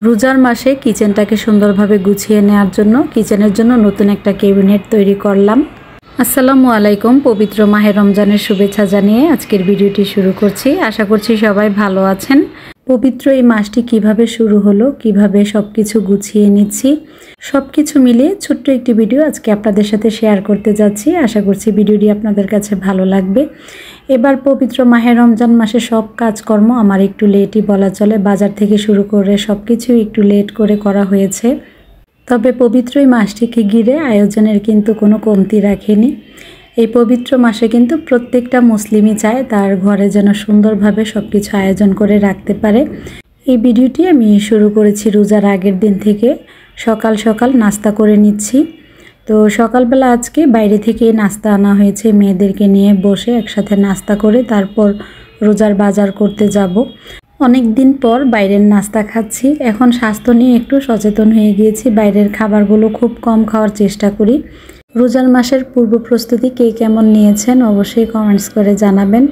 রোজার মাসে কিচেনটাকে সুন্দরভাবে গুছিয়ে নেওয়ার জন্য কিচেনের জন্য নতুন একটা ক্যাবিনেট তৈরি করলাম। আসসালামু আলাইকুম, পবিত্র মাহে রমজানের শুভেচ্ছা জানিয়ে আজকের ভিডিওটি শুরু করছি। আশা করছি সবাই ভালো আছেন। পবিত্র এই মাসটি কিভাবে শুরু হলো, কিভাবে সবকিছু গুছিয়ে নিচ্ছি, সবকিছু মিলিয়ে ছোট্ট একটি ভিডিও আজকে আপনাদের সাথে শেয়ার করতে যাচ্ছি। আশা করছি ভিডিওটি আপনাদের কাছে ভালো লাগবে। এবার পবিত্র মাহে রমজান মাসে সব কাজকর্ম আমার একটু লেটই বলা চলে। বাজার থেকে শুরু করে সব কিছু একটু লেট করে করা হয়েছে। তবে পবিত্র এই মাসটিকে ঘিরে আয়োজনের কিন্তু কোনো কমতি রাখেনি। এই পবিত্র মাসে কিন্তু প্রত্যেকটা মুসলিমই চায় তার ঘরে যেন সুন্দরভাবে সব কিছু আয়োজন করে রাখতে পারে। এই ভিডিওটি আমি শুরু করেছি রোজার আগের দিন থেকে। সকাল সকাল নাস্তা করে নিচ্ছি। তো সকালবেলা আজকে বাইরে থেকে নাস্তা আনা হয়েছে, মেয়েদেরকে নিয়ে বসে একসাথে নাস্তা করে তারপর রোজার বাজার করতে যাব। অনেক দিন পর বাইরের নাস্তা খাচ্ছি। এখন স্বাস্থ্য নিয়ে একটু সচেতন হয়ে গিয়েছি, বাইরের খাবারগুলো খুব কম খাওয়ার চেষ্টা করি। রোজার মাসের পূর্ব প্রস্তুতি কে কেমন নিয়েছেন অবশ্যই কমেন্টস করে জানাবেন।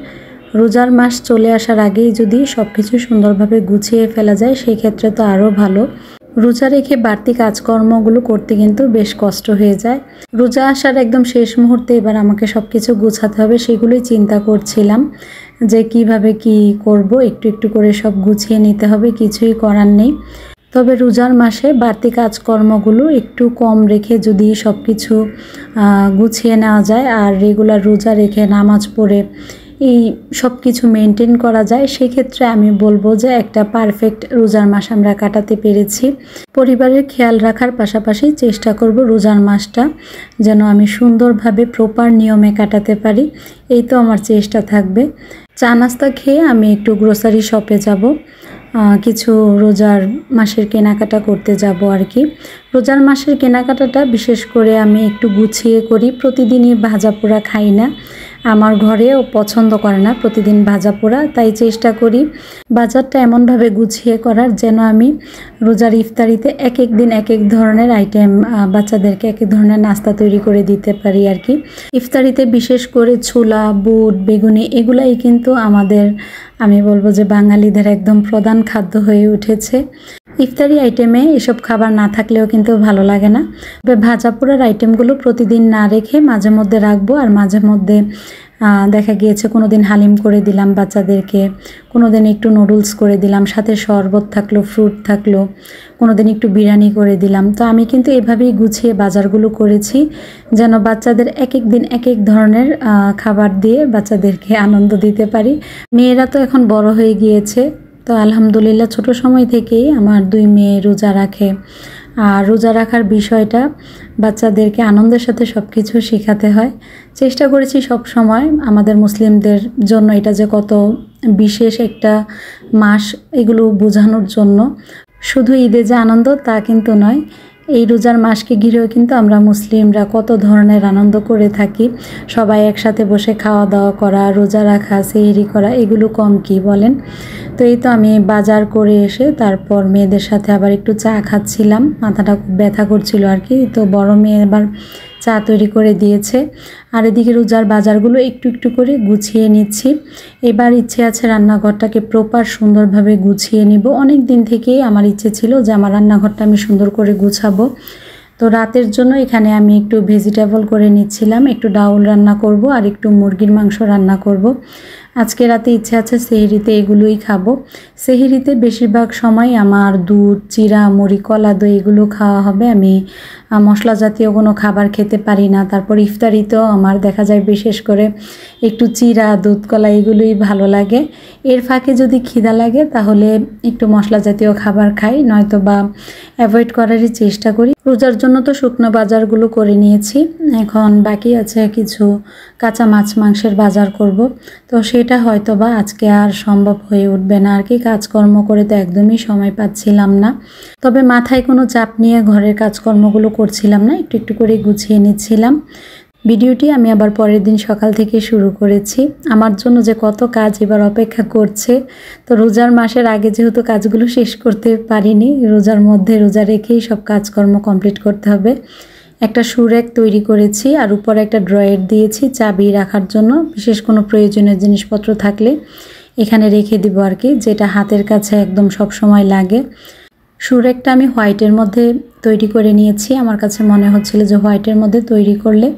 রোজার মাস চলে আসার আগেই যদি সব কিছু সুন্দরভাবে গুছিয়ে ফেলা যায় সেই ক্ষেত্রে তো আরও ভালো। রোজা রেখে বাড়তি কাজকর্মগুলো করতে কিন্তু বেশ কষ্ট হয়ে যায়। রোজা আসার একদম শেষ মুহূর্তে এবার আমাকে সব কিছু গুছাতে হবে, সেগুলোই চিন্তা করছিলাম যে কিভাবে কি করব। একটু একটু করে সব গুছিয়ে নিতে হবে, কিছুই করার নেই। তবে রোজার মাসে বাড়তি কাজকর্মগুলো একটু কম রেখে যদি সব কিছু গুছিয়ে নেওয়া যায় আর রেগুলার রোজা রেখে নামাজ পড়ে এই সব কিছু মেনটেন করা যায়, সেক্ষেত্রে আমি বলবো যে একটা পারফেক্ট রোজার মাস আমরা কাটাতে পেরেছি। পরিবারের খেয়াল রাখার পাশাপাশি চেষ্টা করব রোজার মাসটা যেন আমি সুন্দরভাবে প্রপার নিয়মে কাটাতে পারি, এই তো আমার চেষ্টা থাকবে। চা নাস্তা খেয়ে আমি একটু গ্রোসারি শপে যাব, কিছু রোজার মাসের কেনাকাটা করতে যাব আর কি। রোজার মাসের কেনাকাটাটা বিশেষ করে আমি একটু গুছিয়ে করি। প্রতিদিনই ভাজা পোড়া খাই না, আমার ঘরেও পছন্দ করে না প্রতিদিন ভাজা পোড়া, তাই চেষ্টা করি বাজারটা এমনভাবে গুছিয়ে করার যেন আমি রোজার ইফতারিতে এক এক দিন এক এক ধরনের আইটেম বাচ্চাদেরকে এক এক ধরনের নাস্তা তৈরি করে দিতে পারি আর কি। ইফতারিতে বিশেষ করে ছোলা, বুট, বেগুনি এগুলাই কিন্তু আমাদের, আমি বলবো যে বাঙালিদের একদম প্রধান খাদ্য হয়ে উঠেছে। ইফতারি আইটেমে এসব খাবার না থাকলেও কিন্তু ভালো লাগে না। তবে ভাজা পোড়ার আইটেমগুলো প্রতিদিন না রেখে মাঝে মধ্যে রাখবো, আর মাঝে মধ্যে দেখা গিয়েছে কোনো দিন হালিম করে দিলাম বাচ্চাদেরকে, কোনো দিন একটু নুডলস করে দিলাম, সাথে শরবত থাকলো, ফ্রুট থাকলো, কোনো দিন একটু বিরিয়ানি করে দিলাম। তো আমি কিন্তু এভাবেই গুছিয়ে বাজারগুলো করেছি যেন বাচ্চাদের এক এক দিন এক এক ধরনের খাবার দিয়ে বাচ্চাদেরকে আনন্দ দিতে পারি। মেয়েরা তো এখন বড় হয়ে গিয়েছে, তো আলহামদুলিল্লাহ ছোট সময় থেকেই আমার 2 মেয়ে রোজা রাখে। আর রোজা রাখার বিষয়টা বাচ্চাদেরকে আনন্দের সাথে সব কিছু শেখাতে হয়। চেষ্টা করেছি সব সময় আমাদের মুসলিমদের জন্য এটা যে কত বিশেষ একটা মাস এগুলো বোঝানোর জন্য। শুধু ঈদে যে আনন্দ তা কিন্তু নয়, এই রোজার মাসকে ঘিরেও কিন্তু আমরা মুসলিমরা কত ধরনের আনন্দ করে থাকি। সবাই একসাথে বসে খাওয়া দাওয়া করা, রোজা রাখা, সেহরি করা, এগুলো কম কি বলেন। তো এই তো আমি বাজার করে এসে তারপর মেয়েদের সাথে আবার একটু চা খাচ্ছিলাম, মাথাটা খুব ব্যথা করছিল আর কি। তো বড় মেয়ে এবার চা তৈরি করে দিয়েছে, আর এদিকে রোজার বাজারগুলো একটু একটু করে গুছিয়ে নিচ্ছি। এবার ইচ্ছে আছে রান্নাঘরটাকে প্রপার সুন্দরভাবে গুছিয়ে নিব। অনেক দিন থেকেই আমার ইচ্ছে ছিল যে আমার রান্নাঘরটা আমি সুন্দর করে গুছাবো। তো রাতের জন্য এখানে আমি একটু ভেজিটেবল করে নিচ্ছিলাম, একটু ডাউল রান্না করব আর একটু মুরগির মাংস রান্না করব। আজকে রাতে ইচ্ছে আছে সেহরিতে এগুলোই খাবো। সেহরিতে বেশিরভাগ সময় আমার দুধ, চিরা, মুড়ি, কলা, দই এগুলো খাওয়া হবে। আমি মশলা জাতীয় কোনো খাবার খেতে পারি না। তারপর ইফতারিতেও আমার দেখা যায় বিশেষ করে একটু চিরা, দুধ, কলা এগুলোই ভালো লাগে। এর ফাঁকে যদি খিদা লাগে তাহলে একটু মশলা জাতীয় খাবার খাই, নয়তো বা অ্যাভয়েড করারই চেষ্টা করি। রোজার জন্য তো শুকনো বাজারগুলো করে নিয়েছি, এখন বাকি আছে কিছু কাঁচা মাছ মাংসের বাজার করব। তো সেটা হয়তো বা আজকে আর সম্ভব হয়ে উঠবে না আর কি, কাজকর্ম করে তো একদমই সময় পাচ্ছিলাম না। তবে মাথায় কোনো চাপ নিয়ে ঘরের কাজকর্মগুলো করছিলাম না, একটু একটু করে গুছিয়ে নিচ্ছিলাম। ভিডিওটি আমি আবার পরের দিন সকাল থেকে শুরু করেছি। আমার জন্য যে কত কাজ এবার অপেক্ষা করছে। তো রোজার মাসের আগে যেহেতু কাজগুলো শেষ করতে পারিনি, রোজার মধ্যে রোজা রেখেই সব কাজকর্ম কমপ্লিট করতে হবে। একটা সুরেক তৈরি করেছি আর উপরে একটা ড্রয়ার দিয়েছি চাবি রাখার জন্য, বিশেষ কোনো প্রয়োজনীয় জিনিসপত্র থাকলে এখানে রেখে দিব আর কি, যেটা হাতের কাছে একদম সব সময় লাগে। সুরেকটা আমি হোয়াইটের মধ্যে তৈরি করে নিয়েছি। আমার কাছে মনে হচ্ছিল যে হোয়াইটের মধ্যে তৈরি করলে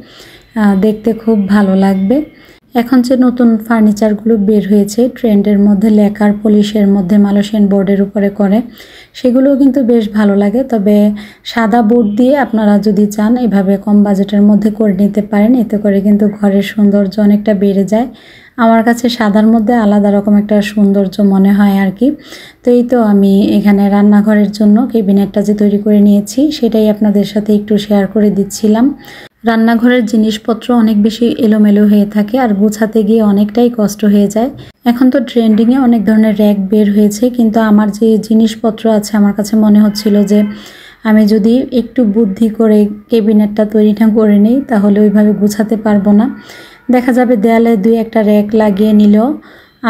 দেখতে খুব ভালো লাগবে। এখন যে নতুন ফার্নিচারগুলো বের হয়েছে ট্রেন্ডের মধ্যে, লেকার পলিশের মধ্যে মালয়েশিয়ান বোর্ডের উপরে করে, সেগুলোও কিন্তু বেশ ভালো লাগে। তবে সাদা বোর্ড দিয়ে আপনারা যদি চান এভাবে কম বাজেটের মধ্যে করে নিতে পারেন, এতে করে কিন্তু ঘরের সৌন্দর্য অনেকটা বেড়ে যায়। আমার কাছে সাদার মধ্যে আলাদা রকম একটা সৌন্দর্য মনে হয় আর কি। তো এই তো আমি এখানে রান্নাঘরের জন্য ক্যাবিনেটটা যে তৈরি করে নিয়েছি সেটাই আপনাদের সাথে একটু শেয়ার করে দিচ্ছিলাম। রান্নাঘরের জিনিসপত্র অনেক বেশি এলোমেলো হয়ে থাকে আর গোছাতে গিয়ে অনেকটাই কষ্ট হয়ে যায়। এখন তো ট্রেন্ডিংয়ে অনেক ধরনের র্যাক বের হয়েছে, কিন্তু আমার যে জিনিসপত্র আছে আমার কাছে মনে হচ্ছিল যে আমি যদি একটু বুদ্ধি করে ক্যাবিনেটটা তৈরিটা করে নিই তাহলে ওইভাবে গুছাতে পারবো না। দেখা যাবে দেয়ালে 2-1টা র্যাক লাগিয়ে নিলেও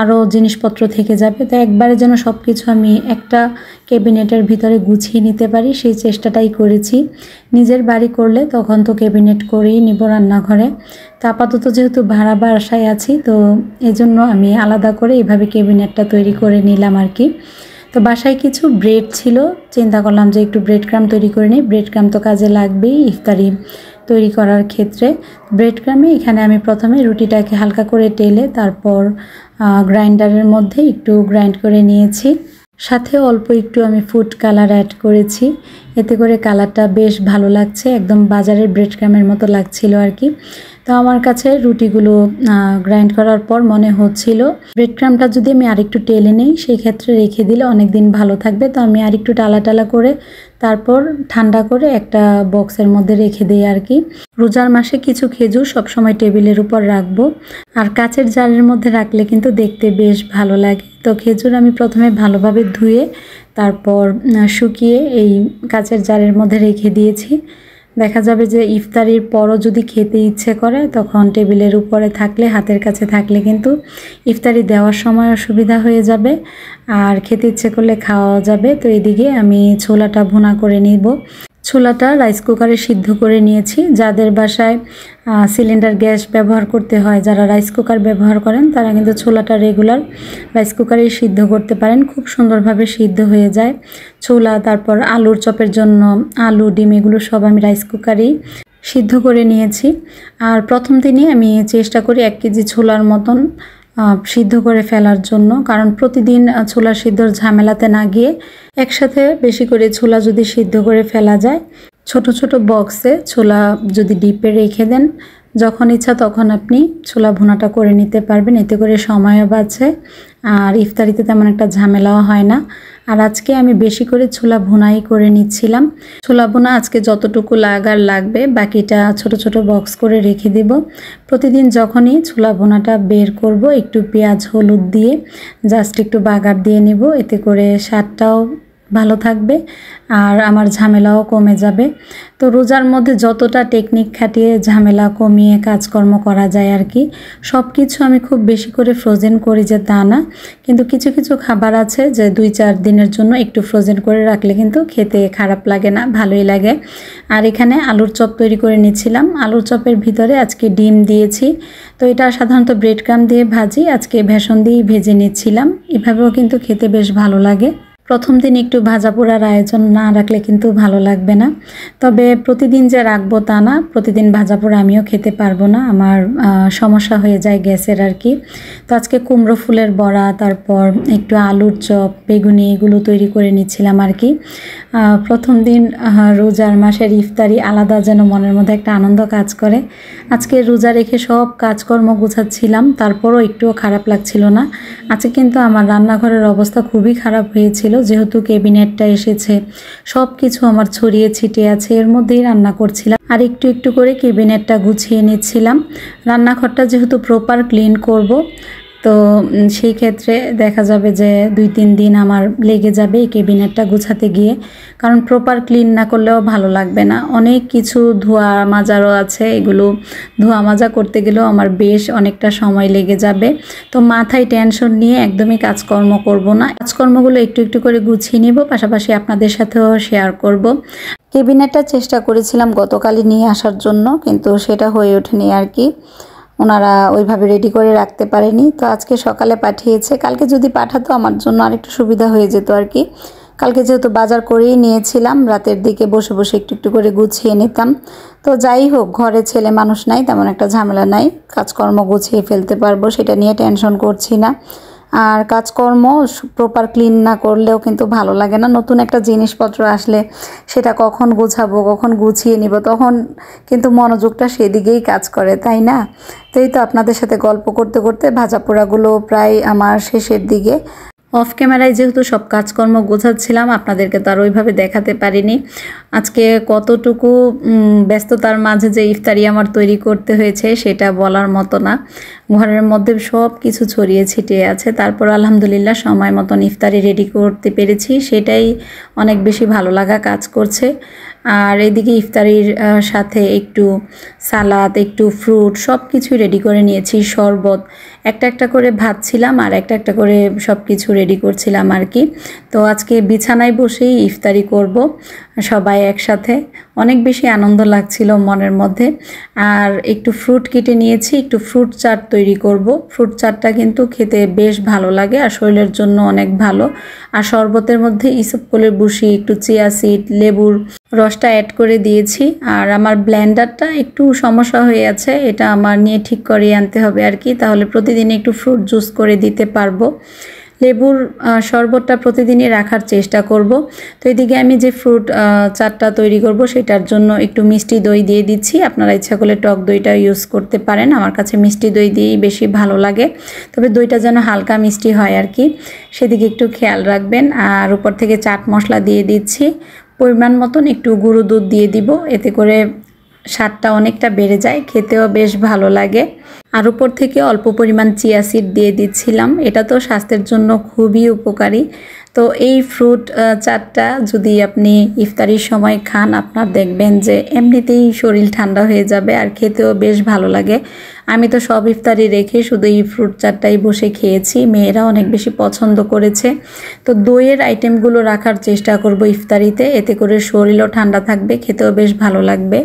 আরও জিনিসপত্র থেকে যাবে। তো একবারে যেন সব কিছু আমি একটা ক্যাবিনেটের ভিতরে গুছিয়ে নিতে পারি সেই চেষ্টাটাই করেছি। নিজের বাড়ি করলে তখন তো ক্যাবিনেট করেই নিব রান্নাঘরে। তো আপাতত যেহেতু ভাড়া বাসায় আছি তো এজন্য আমি আলাদা করে এইভাবে ক্যাবিনেটটা তৈরি করে নিলাম আর কি। তো বাসায় কিছু ব্রেড ছিল, চিন্তা করলাম যে একটু ব্রেড ক্রাম তৈরি করে নিই। ব্রেড ক্রাম তো কাজে লাগবেই ইফতারি তৈরি করার ক্ষেত্রে। ব্রেড ক্রামে এখানে আমি প্রথমে রুটিটাকে হালকা করে টেলে তারপর গ্রাইন্ডারের মধ্যে একটু গ্রাইন্ড করে নিয়েছি। সাথে অল্প একটু আমি ফুড কালার অ্যাড করেছি, এতে করে কালারটা বেশ ভালো লাগছে, একদম বাজারের ব্রেড ক্রামের মতো লাগছিল আর কি। তো আমার কাছে রুটিগুলো গ্রাইন্ড করার পর মনে হচ্ছিল ব্রেড ক্রামটা যদি আমি আরেকটু টেলে নেই সেই ক্ষেত্রে রেখে দিলে অনেক দিন ভালো থাকবে। তো আমি আরেকটু টালা করে তারপর ঠান্ডা করে একটা বক্সের মধ্যে রেখে দিই আর কি। রোজার মাসে কিছু খেজুর সবসময় টেবিলের উপর রাখবো, আর কাচের জারের মধ্যে রাখলে কিন্তু দেখতে বেশ ভালো লাগে। তো খেজুর আমি প্রথমে ভালোভাবে ধুয়ে তারপর শুকিয়ে এই কাচের জারের মধ্যে রেখে দিয়েছি। দেখা যাবে যে ইফতারির পরও যদি খেতে ইচ্ছে করে তখন টেবিলের উপরে থাকলে, হাতের কাছে থাকলে কিন্তু ইফতারি দেওয়ার সময় সুবিধা হয়ে যাবে আর খেতে ইচ্ছে করলে খাওয়াও যাবে। তো এদিকে আমি ছোলাটা ভুনা করে নিব। ছোলাটা রাইস কুকারে সিদ্ধ করে নিয়েছি। যাদের বাসায় সিলিন্ডার গ্যাস ব্যবহার করতে হয়, যারা রাইস কুকার ব্যবহার করেন তারা কিন্তু ছোলাটা রেগুলার রাইস কুকারেই সিদ্ধ করতে পারেন, খুব সুন্দরভাবে সিদ্ধ হয়ে যায় ছোলা। তারপর আলুর চপের জন্য আলু ডিম এগুলো সব আমি রাইস কুকারেই সিদ্ধ করে নিয়েছি। আর প্রথম দিনই আমি চেষ্টা করি 1 কেজি ছোলার মতন সিদ্ধ করে ফেলার জন্য, কারণ প্রতিদিন ছোলা সিদ্ধর ঝামেলাতে না গিয়ে একসাথে বেশি করে ছোলা যদি সিদ্ধ করে ফেলা যায়, ছোট ছোট বক্সে ছোলা যদি ডিপে রেখে দেন যখন ইচ্ছা তখন আপনি ছোলা ভুনাটা করে নিতে পারবেন, এতে করে সময়ও বাঁচে আর ইফতারিতে তেমন একটা ঝামেলাও হয় না। আর আজকে আমি বেশি করে ছোলা ভুনাই করে নিচ্ছিলাম। ছোলা ভুনা আজকে যতটুকু লাগবে বাকিটা ছোট ছোট বক্স করে রেখে দেব। প্রতিদিন যখনই ছোলা ভুনাটা বের করব একটু পেঁয়াজ হলুদ দিয়ে জাস্ট একটু বাগার দিয়ে নেব, এতে করে স্বাদটাও ভালো থাকবে আর আমার ঝামেলাও কমে যাবে। তো রোজার মধ্যে যতটা টেকনিক খাটিয়ে ঝামেলা কমিয়ে কাজকর্ম করা যায় আর কি, সব কিছু আমি খুব বেশি করে ফ্রোজেন করি যে তা না, কিন্তু কিছু কিছু খাবার আছে যে 2-4 দিনের জন্য একটু ফ্রোজেন করে রাখলে কিন্তু খেতে খারাপ লাগে না, ভালোই লাগে। আর এখানে আলুর চপ তৈরি করে নিচ্ছিলাম। আলুর চপের ভিতরে আজকে ডিম দিয়েছি। তো এটা সাধারণত ব্রেড ক্রাম দিয়ে ভাজি, আজকে বেসন দিয়েই ভেজে নিচ্ছিলাম। এভাবেও কিন্তু খেতে বেশ ভালো লাগে। প্রথম দিন একটু ভাজা পোড়ার আয়োজন না রাখলে কিন্তু ভালো লাগবে না। তবে প্রতিদিন যে রাখবো তা না, প্রতিদিন ভাজা পোড়া আমিও খেতে পারবো না, আমার সমস্যা হয়ে যায় গ্যাসের আর কি। তো আজকে কুমড়ো ফুলের বড়া, তারপর একটু আলুর চপ, বেগুনি এগুলো তৈরি করে নিচ্ছিলাম আর কি। প্রথম দিন রোজার মাসের ইফতারি আলাদা যেন মনের মধ্যে একটা আনন্দ কাজ করে। আজকে রোজা রেখে সব কাজকর্ম গুছাচ্ছিলাম, তারপরও একটুও খারাপ লাগছিল না। আজকে কিন্তু আমার রান্নাঘরের অবস্থা খুবই খারাপ হয়েছিল, যেহেতু ক্যাবিনেটটা এসেছে, সব কিছু আমার ছড়িয়ে ছিটিয়ে আছে, এর মধ্যেই রান্না করছিলাম আর একটু একটু করে ক্যাবিনেটটা গুছিয়ে নিচ্ছিলাম। রান্নাঘরটা যেহেতু প্রপার ক্লিন করব, তো সেই ক্ষেত্রে দেখা যাবে যে 2-3 দিন আমার লেগে যাবে এই ক্যাবিনেটটা গুছাতে গিয়ে, কারণ প্রপার ক্লিন না করলেও ভালো লাগবে না। অনেক কিছু ধোয়া মাজারও আছে, এগুলো ধোয়া মাজা করতে গেলেও আমার বেশ অনেকটা সময় লেগে যাবে। তো মাথায় টেনশন নিয়ে একদমই কাজকর্ম করব না, কাজকর্মগুলো একটু একটু করে গুছিয়ে নিব, পাশাপাশি আপনাদের সাথেও শেয়ার করব। ক্যাবিনেটটা চেষ্টা করেছিলাম গতকালই নিয়ে আসার জন্য, কিন্তু সেটা হয়ে ওঠেনি আর কি, ওনারা ওইভাবে রেডি করে রাখতে পারেনি। তো আজকে সকালে পাঠিয়েছে, কালকে যদি পাঠাতো আমার জন্য আরেকটু সুবিধা হয়ে যেত আর কি। কালকে যেহেতু বাজার করেই নিয়েছিলাম, রাতের দিকে বসে বসে একটু একটু করে গুছিয়ে নিতাম। তো যাই হোক, ঘরে ছেলে মানুষ নাই, তেমন একটা ঝামেলা নাই, কাজকর্ম গুছিয়ে ফেলতে পারবো, সেটা নিয়ে টেনশন করছি না। আর কাজকর্ম প্রপার ক্লিন না করলেও কিন্তু ভালো লাগে না। নতুন একটা জিনিসপত্র আসলে সেটা কখন গোছাবো, কখন গুছিয়ে নিব, তখন কিন্তু মনোযোগটা সেদিকেই কাজ করে, তাই না? তো এই তো আপনাদের সাথে গল্প করতে করতে ভাজা পোড়াগুলো প্রায় আমার শেষের দিকে। অফ ক্যামেরায় যেহেতু সব কাজকর্ম গোছাচ্ছিলাম, আপনাদেরকে তো আর ওইভাবে দেখাতে পারিনি। আজকে কতটুকু ব্যস্ততার মাঝে যে ইফতারি আমার তৈরি করতে হয়েছে সেটা বলার মতো না। ঘরের মধ্যে সব কিছু ছড়িয়ে ছিটিয়ে আছে, তারপর আলহামদুলিল্লাহ সময় মতন ইফতারি রেডি করতে পেরেছি, সেটাই অনেক বেশি ভালো লাগা কাজ করছে। আর এদিকে ইফতারির সাথে একটু সালাদ, একটু ফ্রুট, সব কিছুই রেডি করে নিয়েছি, শরবত, একটা একটা করে ভাজছিলাম আর একটা একটা করে সব কিছু রেডি করছিলাম আর কি। তো আজকে বিছানায় বসেই ইফতারি করব সবাই একসাথে, অনেক বেশি আনন্দ লাগছিল মনের মধ্যে। আর একটু ফ্রুট কেটে নিয়েছি, একটু ফ্রুট চাট তৈরি করব। ফ্রুট চাটটা কিন্তু খেতে বেশ ভালো লাগে আর শরীরের জন্য অনেক ভালো। আর শরবতের মধ্যে ইসবগুলের বুশি, একটু চিয়া সিড, লেবুর রসটা অ্যাড করে দিয়েছি। আর আমার ব্লেন্ডারটা একটু সমস্যা হয়ে আছে, এটা আমার নিয়ে ঠিক করিয়ে আনতে হবে আর কি, তাহলে প্রতিদিন একটু ফ্রুট জুস করে দিতে পারবো। লেবুর শরবতটা প্রতিদিনই রাখার চেষ্টা করব। তো এদিকে আমি যে ফ্রুট চাটটা তৈরি করব সেটার জন্য একটু মিষ্টি দই দিয়ে দিচ্ছি। আপনারা ইচ্ছা করলে টক দইটা ইউজ করতে পারেন, আমার কাছে মিষ্টি দই দিয়েই বেশি ভালো লাগে, তবে দইটা যেন হালকা মিষ্টি হয় আর কি, সেদিকে একটু খেয়াল রাখবেন। আর উপর থেকে চাট মশলা দিয়ে দিচ্ছি, পরিমাণ মতন একটু গুঁড়ো দুধ দিয়ে দিব, এতে করে স্বাদটা অনেকটা বেড়ে যায়, খেতেও বেশ ভালো লাগে। আর উপর থেকে অল্প পরিমাণ চিয়া সিড দিয়ে দিচ্ছিলাম, এটা তো স্বাস্থ্যের জন্য খুবই উপকারী। তো এই ফ্রুট চাটটা যদি আপনি ইফতারির সময় খান, আপনার দেখবেন যে এমনিতেই শরীর ঠান্ডা হয়ে যাবে আর খেতেও বেশ ভালো লাগে। আমি তো সব ইফতারি রেখে শুধু এই ফ্রুট চাটটাই বসে খেয়েছি, মেয়েরা অনেক বেশি পছন্দ করেছে। তো দইয়ের আইটেমগুলো রাখার চেষ্টা করব ইফতারিতে, এতে করে শরীরও ঠান্ডা থাকবে, খেতেও বেশ ভালো লাগবে।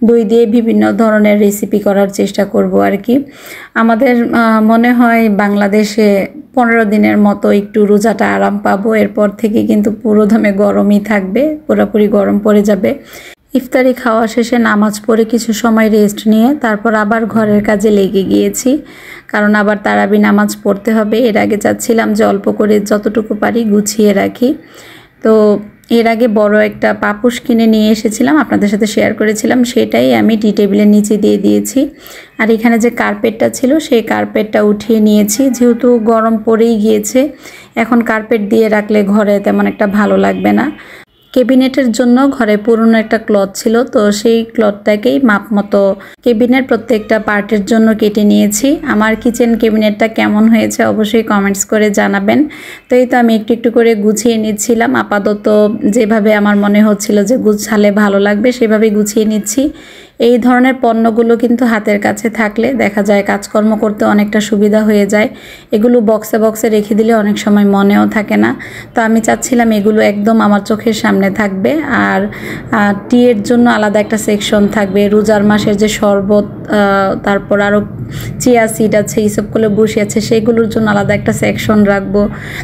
দই দিয়ে বিভিন্ন ধরনের রেসিপি করার চেষ্টা করব আর কি। আমাদের মনে হয় বাংলাদেশে 15 দিনের মতো একটু রোজাটা আরাম পাবো, এরপর থেকে কিন্তু পুরো দমে গরমই থাকবে, পুরোপুরি গরম পড়ে যাবে। ইফতারি খাওয়া শেষে নামাজ পড়ে কিছু সময় রেস্ট নিয়ে তারপর আবার ঘরের কাজে লেগে গিয়েছি, কারণ আবার তারাবি নামাজ পড়তে হবে। এর আগে চাচ্ছিলাম যে অল্প করে যতটুকু পারি গুছিয়ে রাখি। তো এর আগে বড় একটা পাপোশ কিনে নিয়ে এসেছিলাম, আপনাদের সাথে শেয়ার করেছিলাম, সেটাই আমি টি টেবিলের নিচে দিয়ে দিয়েছি। আর এখানে যে কার্পেটটা ছিল সেই কার্পেটটা উঠিয়ে নিয়েছি, যেহেতু গরম পড়েই গিয়েছে, এখন কার্পেট দিয়ে রাখলে ঘরে তেমন একটা ভালো লাগবে না। কেবিনেটের জন্য ঘরে পুরনো একটা ক্লথ ছিল, তো সেই ক্লথটাকেই মাপ মতো কেবিনের প্রত্যেকটা পার্টের জন্য কেটে নিয়েছি। আমার কিচেন কেবিনেটটা কেমন হয়েছে অবশ্যই কমেন্টস করে জানাবেন। তো এই তো আমি একটু একটু করে গুছিয়ে নিচ্ছিলাম, আপাতত যেভাবে আমার মনে হচ্ছিল যে গুছালে ভালো লাগবে সেভাবেই গুছিয়ে নিচ্ছি। এই ধরনের পণ্যগুলো কিন্তু হাতের কাছে থাকলে দেখা যায় কাজকর্ম করতে অনেকটা সুবিধা হয়ে যায়। এগুলো বক্সে বক্সে রেখে দিলে অনেক সময় মনেও থাকে না। তো আমি চাচ্ছিলাম এগুলো একদম আমার চোখের সামনে থাকবে। আর টিয়ের জন্য আলাদা একটা সেকশন থাকবে, রোজার মাসের যে শরবত, তারপর আরও চিয়া সিড আছে, ইসবগুলো বসে আছে, সেগুলোর জন্য আলাদা একটা সেকশন রাখবো।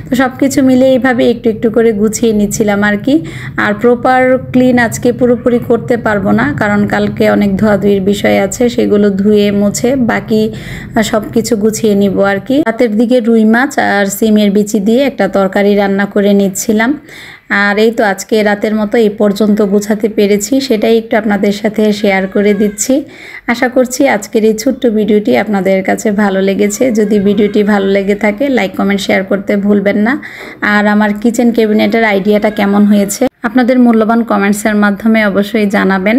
তো সব কিছু মিলে এইভাবে একটু একটু করে গুছিয়ে নিচ্ছিলাম আর কি। আর প্রপার ক্লিন আজকে পুরোপুরি করতে পারবো না, কারণ কালকে অনেক ধোয়াধুয়ির বিষয় আছে, সেগুলো ধুয়ে মুছে বাকি সব কিছু গুছিয়ে নিব আর কি। রাতের দিকে রুই মাছ আর সিমের বিচি দিয়ে একটা তরকারি রান্না করে নিচ্ছিলাম। আর এই তো আজকে রাতের মতো এই পর্যন্ত গুছাতে পেরেছি, সেটাই একটু আপনাদের সাথে শেয়ার করে দিচ্ছি। আশা করছি আজকের এই ছোট্ট ভিডিওটি আপনাদের কাছে ভালো লেগেছে। যদি ভিডিওটি ভালো লেগে থাকে লাইক কমেন্ট শেয়ার করতে ভুলবেন না। আর আমার কিচেন ক্যাবিনেটের আইডিয়াটা কেমন হয়েছে আপনাদের মূল্যবান কমেন্টসের মাধ্যমে অবশ্যই জানাবেন।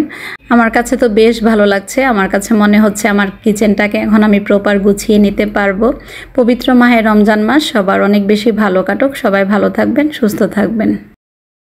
আমার কাছে তো বেশ ভালো লাগছে, আমার কাছে মনে হচ্ছে আমার কিচেনটাকে এখন আমি প্রপার গুছিয়ে নিতে পারবো। পবিত্র মাহে রমজান মাস সবার অনেক বেশি ভালো কাটুক, সবাই ভালো থাকবেন, সুস্থ থাকবেন।